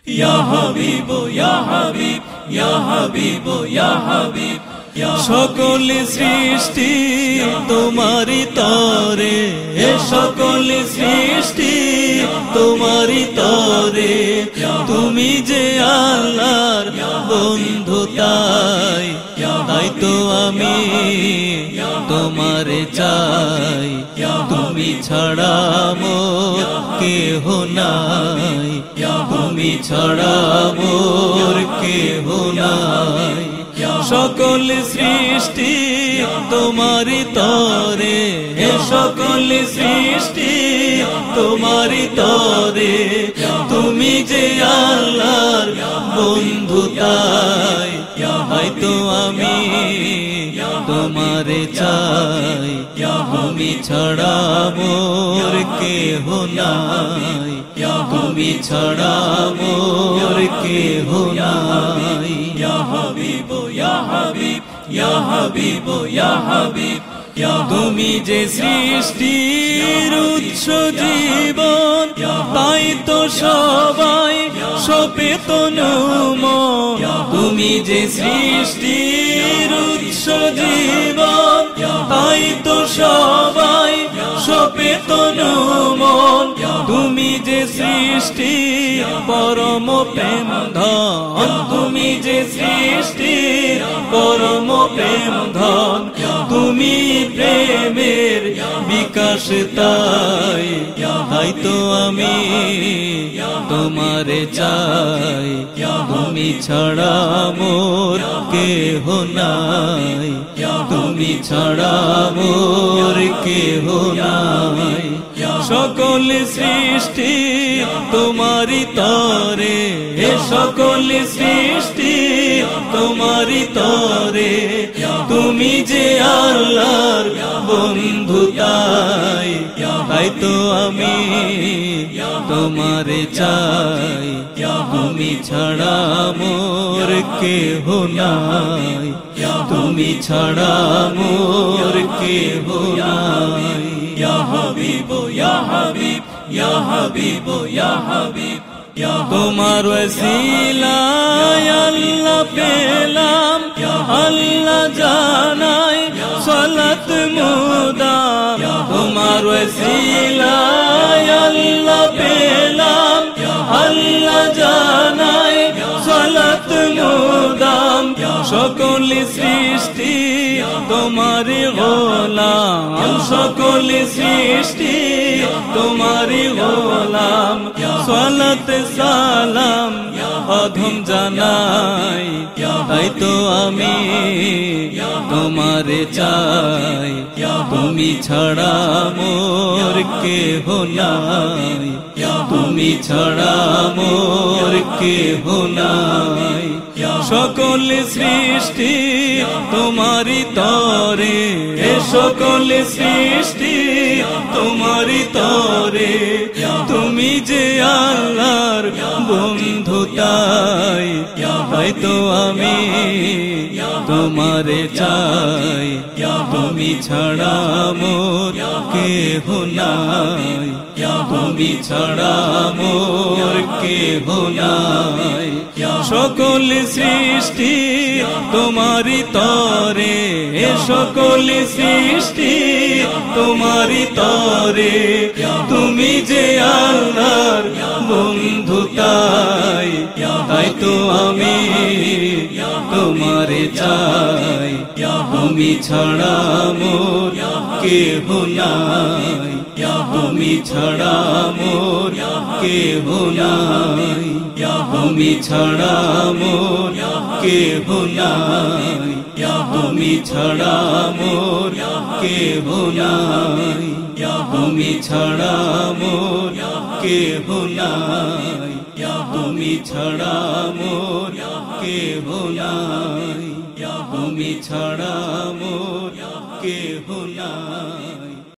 ইয়া হাবিব ইয়া হাবিব ইয়া হাবিব ইয়া হাবিব সকল সৃষ্টি তোমারি তরে সকল সৃষ্টি তোমারি তরে তুমি যে আল্লাহর বন্ধু তাই তো আমি তোমারে চাই তুমি ছাড়া মোর কেহ নাই তুমি ছাড়া মোর কেহ নাই সকল সৃষ্টি তোমারি তরে সকল সৃষ্টি তোমারি তরে তুমি যে আল্লাহর বন্ধু তাই তো আমি তোমারে চাই তুমি ছাড়া মোর কেহ নাই তুমি ছাড়া মোর কেহ নাই ইয়া হাবিব ইয়া হাবিব ইয়া হাবিব ইয়া হাবিব তুমি যে সৃষ্টির উৎস জীবন তাই তো সবাই সচেতন তুমি যে সৃষ্টির উৎস জীবন তাই তো সবাই সচেতন তুমি যে সৃষ্টি পরম প্রেম ধন তুমি যে সৃষ্টি পরম প্রেম ধন তুমি প্রেমের বিকাশ তাই তো আমি তোমারে চাই তুমি ছাড়া মোর কেহ নাই তুমি ছাড়া মোর কেহ নাই সকল সৃষ্টি তোমারি তরে সকল সৃষ্টি তোমারি তরে তুমি যে আল্লাহর বন্ধু তাই তো আমি তোমারে চাই তুমি ছাড়া মোর কেহ নাই তুমি ছাড়া মোর কেহ নাই ইয়া হাবিব ইয়া হাবিব ইয়া হাবিব ইয়া হাবিব তোমার ওসিলায় আল্লাহ পেলাম আল্লাহ জানাই সালাত মুদাম তোমার ওসিলায় আল্লাহ পেলাম আল্লাহ জানাই সালাত মুদাম সকল সৃষ্টি তোমারি গোলাম সকল সৃষ্টি তোমারি গোলাম সালাত সালাম অধম জানাই তাই তো আমি তোমারে চাই তুমি ছাড়া মোর কেহ নাই তুমি ছাড়া মোর কেহ নাই সকল সৃষ্টি তোমারি তরে সকল সৃষ্টি তোমারি তরে তুমি যে আল্লাহর বন্ধু তাই তো আমি তোমারে চাই তুমি ছাড়া মোর কেহ নাই তুমি ছাড়া মোর কেহ নাই সকল সৃষ্টি তোমারি তরে সকল সৃষ্টি তোমারি তরে তুমি যে আল্লাহর বন্ধু তাই তো আমি তোমারে চাই তুমি ছাড়া মোর কেহ নাই তুমি ছাড়া মোর কেহ নাই তুমি ছাড়া মোর কেহ নাই তুমি ছাড়া মোর কেহ নাই তুমি ছাড়া মোর কেহ নাই তুমি ছাড়া মোর কেহ নাই তুমি ছাড়া মোর কেহ নাই।